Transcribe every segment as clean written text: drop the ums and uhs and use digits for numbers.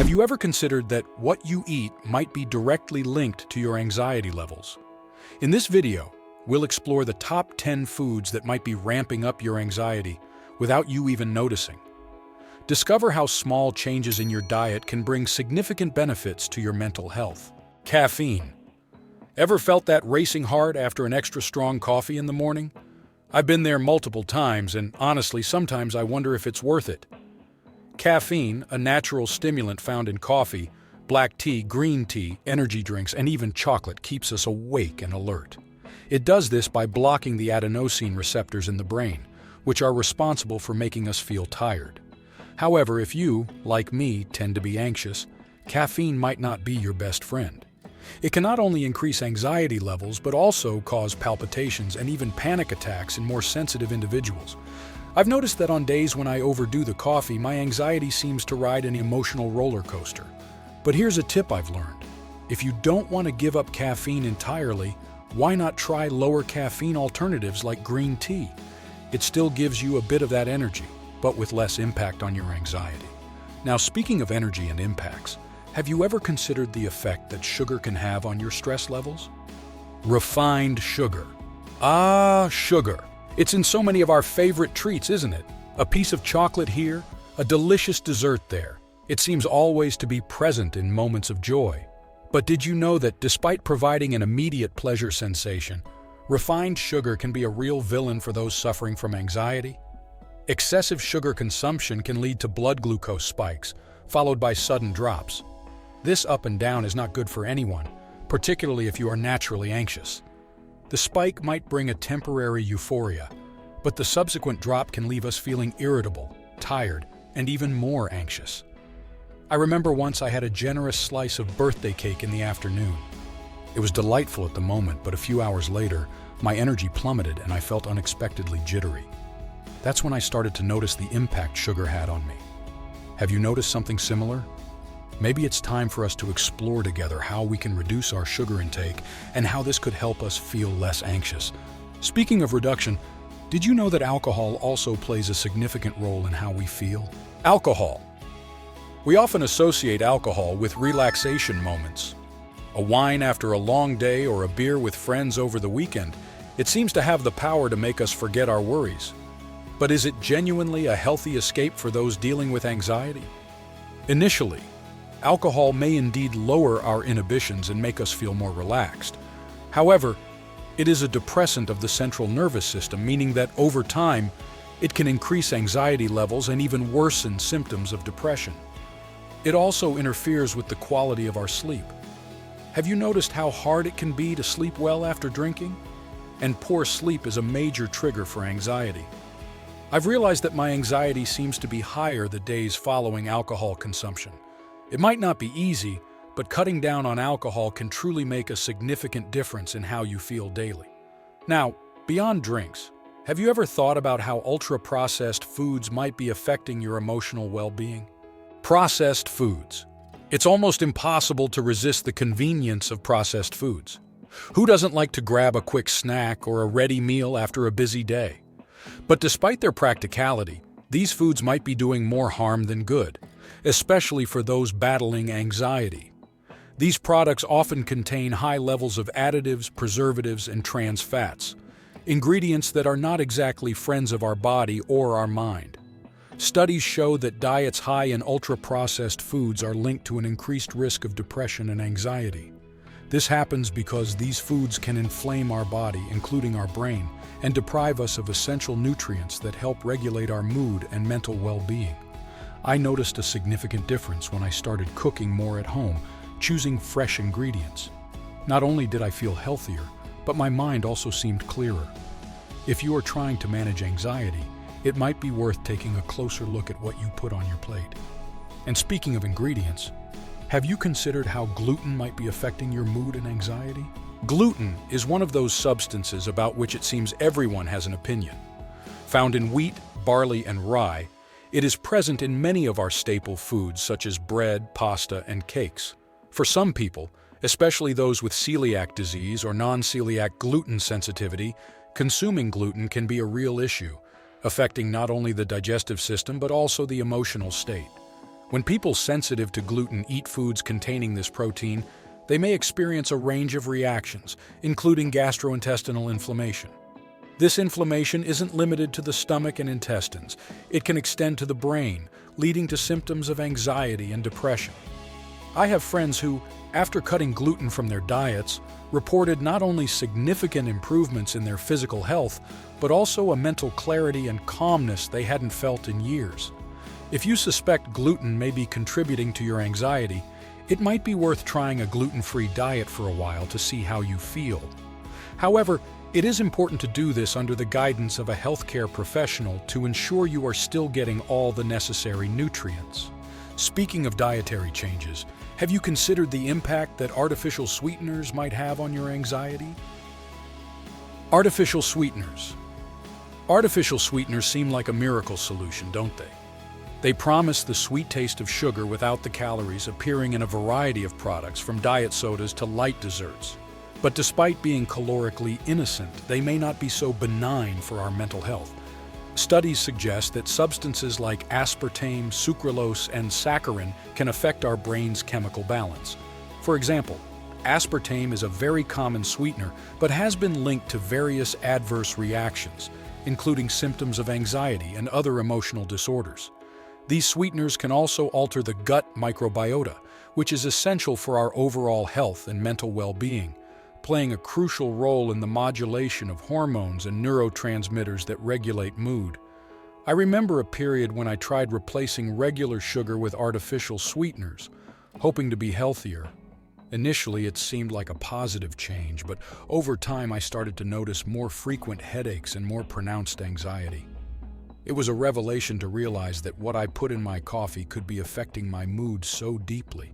Have you ever considered that what you eat might be directly linked to your anxiety levels? In this video, we'll explore the top 10 foods that might be ramping up your anxiety without you even noticing. Discover how small changes in your diet can bring significant benefits to your mental health. Caffeine. Ever felt that racing heart after an extra strong coffee in the morning? I've been there multiple times, and honestly, sometimes I wonder if it's worth it. Caffeine, a natural stimulant found in coffee, black tea, green tea, energy drinks, and even chocolate, keeps us awake and alert. It does this by blocking the adenosine receptors in the brain, which are responsible for making us feel tired. However, if you, like me, tend to be anxious, caffeine might not be your best friend. It can not only increase anxiety levels, but also cause palpitations and even panic attacks in more sensitive individuals. I've noticed that on days when I overdo the coffee, my anxiety seems to ride an emotional roller coaster. But here's a tip I've learned. If you don't want to give up caffeine entirely, why not try lower caffeine alternatives like green tea? It still gives you a bit of that energy, but with less impact on your anxiety. Now, speaking of energy and impacts, have you ever considered the effect that sugar can have on your stress levels? Refined sugar. Sugar. It's in so many of our favorite treats, isn't it? A piece of chocolate here, a delicious dessert there. It seems always to be present in moments of joy. But did you know that despite providing an immediate pleasure sensation, refined sugar can be a real villain for those suffering from anxiety? Excessive sugar consumption can lead to blood glucose spikes, followed by sudden drops. This up and down is not good for anyone, particularly if you are naturally anxious. The spike might bring a temporary euphoria, but the subsequent drop can leave us feeling irritable, tired, and even more anxious. I remember once I had a generous slice of birthday cake in the afternoon. It was delightful at the moment, but a few hours later, my energy plummeted and I felt unexpectedly jittery. That's when I started to notice the impact sugar had on me. Have you noticed something similar? Maybe it's time for us to explore together how we can reduce our sugar intake and how this could help us feel less anxious. Speaking of reduction, did you know that alcohol also plays a significant role in how we feel? Alcohol. We often associate alcohol with relaxation moments. A wine after a long day or a beer with friends over the weekend, it seems to have the power to make us forget our worries. But is it genuinely a healthy escape for those dealing with anxiety? Initially, alcohol may indeed lower our inhibitions and make us feel more relaxed. However, it is a depressant of the central nervous system, meaning that over time, it can increase anxiety levels and even worsen symptoms of depression. It also interferes with the quality of our sleep. Have you noticed how hard it can be to sleep well after drinking? And poor sleep is a major trigger for anxiety. I've realized that my anxiety seems to be higher the days following alcohol consumption. It might not be easy, but cutting down on alcohol can truly make a significant difference in how you feel daily. Now, beyond drinks, have you ever thought about how ultra-processed foods might be affecting your emotional well-being? Processed foods. It's almost impossible to resist the convenience of processed foods. Who doesn't like to grab a quick snack or a ready meal after a busy day? But despite their practicality, these foods might be doing more harm than good, especially for those battling anxiety. These products often contain high levels of additives, preservatives, and trans fats, ingredients that are not exactly friends of our body or our mind. Studies show that diets high in ultra-processed foods are linked to an increased risk of depression and anxiety. This happens because these foods can inflame our body, including our brain, and deprive us of essential nutrients that help regulate our mood and mental well-being. I noticed a significant difference when I started cooking more at home, choosing fresh ingredients. Not only did I feel healthier, but my mind also seemed clearer. If you are trying to manage anxiety, it might be worth taking a closer look at what you put on your plate. And speaking of ingredients, have you considered how gluten might be affecting your mood and anxiety? Gluten is one of those substances about which it seems everyone has an opinion. Found in wheat, barley, and rye, it is present in many of our staple foods such as bread, pasta, and cakes. For some people, especially those with celiac disease or non-celiac gluten sensitivity, consuming gluten can be a real issue, affecting not only the digestive system but also the emotional state. When people sensitive to gluten eat foods containing this protein, they may experience a range of reactions, including gastrointestinal inflammation. This inflammation isn't limited to the stomach and intestines. It can extend to the brain, leading to symptoms of anxiety and depression. I have friends who, after cutting gluten from their diets, reported not only significant improvements in their physical health, but also a mental clarity and calmness they hadn't felt in years. If you suspect gluten may be contributing to your anxiety, it might be worth trying a gluten-free diet for a while to see how you feel. However, it is important to do this under the guidance of a healthcare professional to ensure you are still getting all the necessary nutrients. Speaking of dietary changes, have you considered the impact that artificial sweeteners might have on your anxiety? Artificial sweeteners. Artificial sweeteners seem like a miracle solution, don't they? They promise the sweet taste of sugar without the calories, appearing in a variety of products, from diet sodas to light desserts. But despite being calorically innocent, they may not be so benign for our mental health. Studies suggest that substances like aspartame, sucralose, and saccharin can affect our brain's chemical balance. For example, aspartame is a very common sweetener, but has been linked to various adverse reactions, including symptoms of anxiety and other emotional disorders. These sweeteners can also alter the gut microbiota, which is essential for our overall health and mental well-being, playing a crucial role in the modulation of hormones and neurotransmitters that regulate mood. I remember a period when I tried replacing regular sugar with artificial sweeteners, hoping to be healthier. Initially, it seemed like a positive change, but over time I started to notice more frequent headaches and more pronounced anxiety. It was a revelation to realize that what I put in my coffee could be affecting my mood so deeply.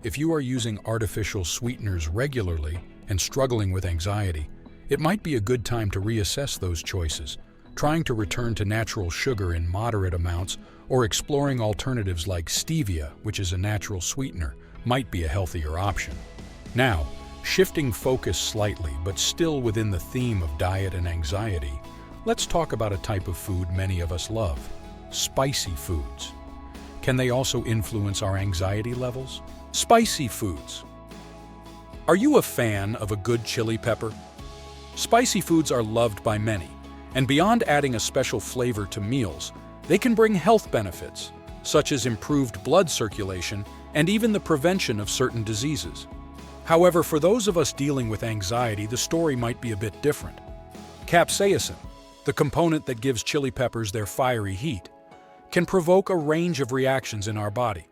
If you are using artificial sweeteners regularly and struggling with anxiety, it might be a good time to reassess those choices, trying to return to natural sugar in moderate amounts or exploring alternatives like stevia, which is a natural sweetener, might be a healthier option. Now, shifting focus slightly but still within the theme of diet and anxiety, let's talk about a type of food many of us love: spicy foods. Can they also influence our anxiety levels? Spicy foods. Are you a fan of a good chili pepper? Spicy foods are loved by many, and beyond adding a special flavor to meals, they can bring health benefits, such as improved blood circulation and even the prevention of certain diseases. However, for those of us dealing with anxiety, the story might be a bit different. Capsaicin, the component that gives chili peppers their fiery heat, can provoke a range of reactions in our body.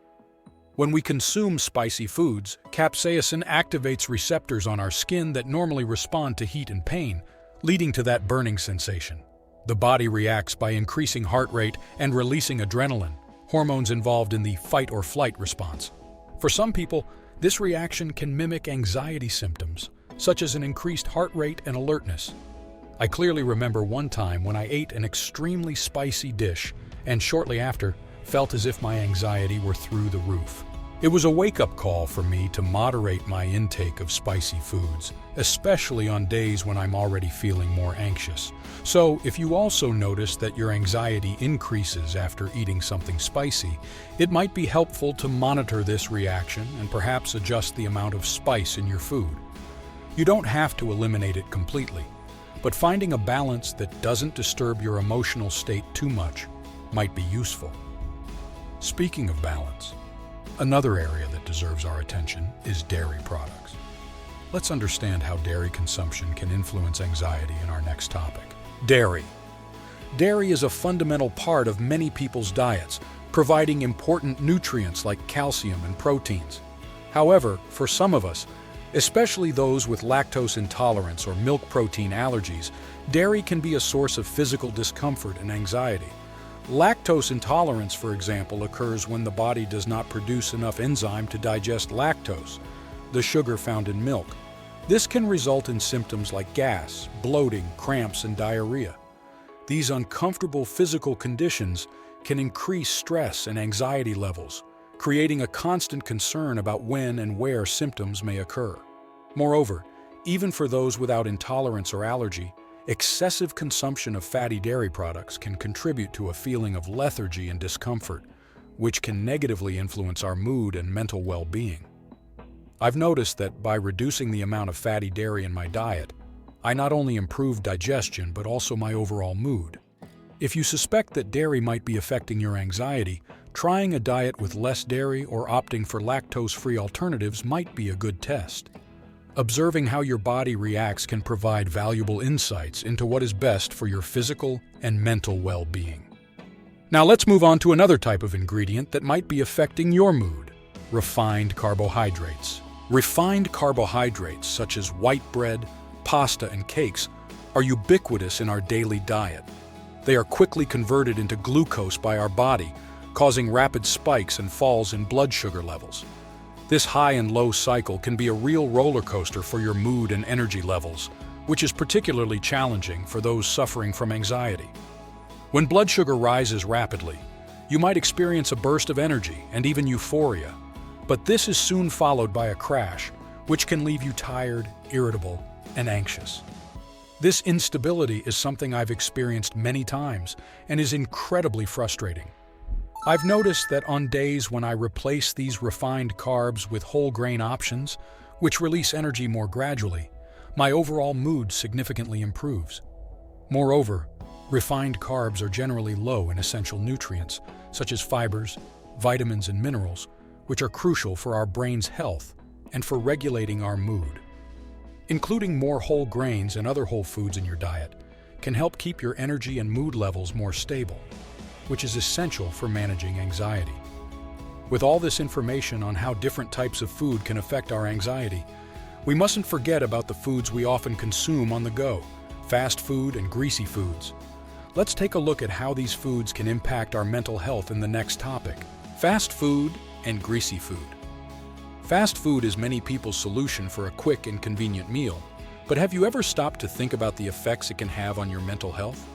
When we consume spicy foods, capsaicin activates receptors on our skin that normally respond to heat and pain, leading to that burning sensation. The body reacts by increasing heart rate and releasing adrenaline, hormones involved in the fight or flight response. For some people, this reaction can mimic anxiety symptoms, such as an increased heart rate and alertness. I clearly remember one time when I ate an extremely spicy dish and shortly after felt as if my anxiety were through the roof. It was a wake-up call for me to moderate my intake of spicy foods, especially on days when I'm already feeling more anxious. So, if you also notice that your anxiety increases after eating something spicy, it might be helpful to monitor this reaction and perhaps adjust the amount of spice in your food. You don't have to eliminate it completely, but finding a balance that doesn't disturb your emotional state too much might be useful. Speaking of balance, another area that deserves our attention is dairy products. Let's understand how dairy consumption can influence anxiety in our next topic. Dairy. Dairy is a fundamental part of many people's diets, providing important nutrients like calcium and proteins. However, for some of us, especially those with lactose intolerance or milk protein allergies, dairy can be a source of physical discomfort and anxiety. Lactose intolerance, for example, occurs when the body does not produce enough enzyme to digest lactose, the sugar found in milk. This can result in symptoms like gas, bloating, cramps, and diarrhea. These uncomfortable physical conditions can increase stress and anxiety levels, creating a constant concern about when and where symptoms may occur. Moreover, even for those without intolerance or allergy, excessive consumption of fatty dairy products can contribute to a feeling of lethargy and discomfort, which can negatively influence our mood and mental well-being. I've noticed that by reducing the amount of fatty dairy in my diet, I not only improve digestion but also my overall mood. If you suspect that dairy might be affecting your anxiety, trying a diet with less dairy or opting for lactose-free alternatives might be a good test. Observing how your body reacts can provide valuable insights into what is best for your physical and mental well-being. Now let's move on to another type of ingredient that might be affecting your mood: refined carbohydrates. Refined carbohydrates such as white bread, pasta, and cakes are ubiquitous in our daily diet. They are quickly converted into glucose by our body, causing rapid spikes and falls in blood sugar levels. This high and low cycle can be a real roller coaster for your mood and energy levels, which is particularly challenging for those suffering from anxiety. When blood sugar rises rapidly, you might experience a burst of energy and even euphoria, but this is soon followed by a crash, which can leave you tired, irritable, and anxious. This instability is something I've experienced many times and is incredibly frustrating. I've noticed that on days when I replace these refined carbs with whole grain options, which release energy more gradually, my overall mood significantly improves. Moreover, refined carbs are generally low in essential nutrients, such as fibers, vitamins, and minerals, which are crucial for our brain's health and for regulating our mood. Including more whole grains and other whole foods in your diet can help keep your energy and mood levels more stable, which is essential for managing anxiety. With all this information on how different types of food can affect our anxiety, we mustn't forget about the foods we often consume on the go: fast food and greasy foods. Let's take a look at how these foods can impact our mental health in the next topic: fast food and greasy food. Fast food is many people's solution for a quick and convenient meal, but have you ever stopped to think about the effects it can have on your mental health?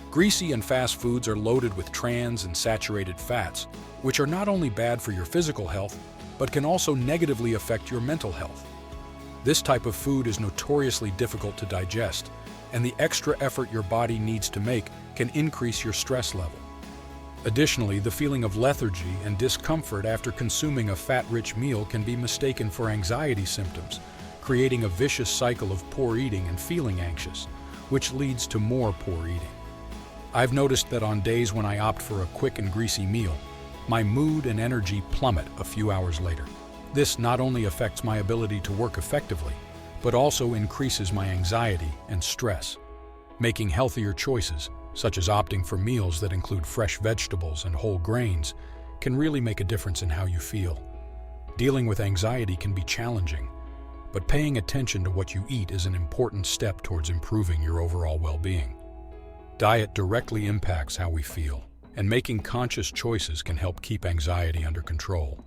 Greasy and fast foods are loaded with trans and saturated fats, which are not only bad for your physical health, but can also negatively affect your mental health. This type of food is notoriously difficult to digest, and the extra effort your body needs to make can increase your stress level. Additionally, the feeling of lethargy and discomfort after consuming a fat-rich meal can be mistaken for anxiety symptoms, creating a vicious cycle of poor eating and feeling anxious, which leads to more poor eating. I've noticed that on days when I opt for a quick and greasy meal, my mood and energy plummet a few hours later. This not only affects my ability to work effectively, but also increases my anxiety and stress. Making healthier choices, such as opting for meals that include fresh vegetables and whole grains, can really make a difference in how you feel. Dealing with anxiety can be challenging, but paying attention to what you eat is an important step towards improving your overall well-being. Diet directly impacts how we feel, and making conscious choices can help keep anxiety under control.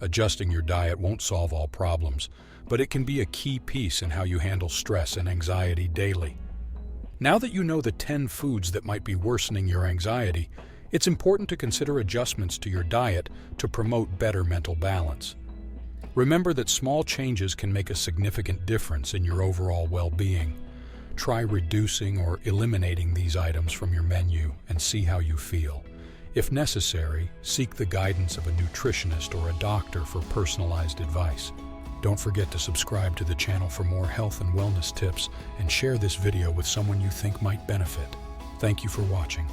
Adjusting your diet won't solve all problems, but it can be a key piece in how you handle stress and anxiety daily. Now that you know the 10 foods that might be worsening your anxiety, it's important to consider adjustments to your diet to promote better mental balance. Remember that small changes can make a significant difference in your overall well-being. Try reducing or eliminating these items from your menu and see how you feel. If necessary, seek the guidance of a nutritionist or a doctor for personalized advice. Don't forget to subscribe to the channel for more health and wellness tips and share this video with someone you think might benefit. Thank you for watching.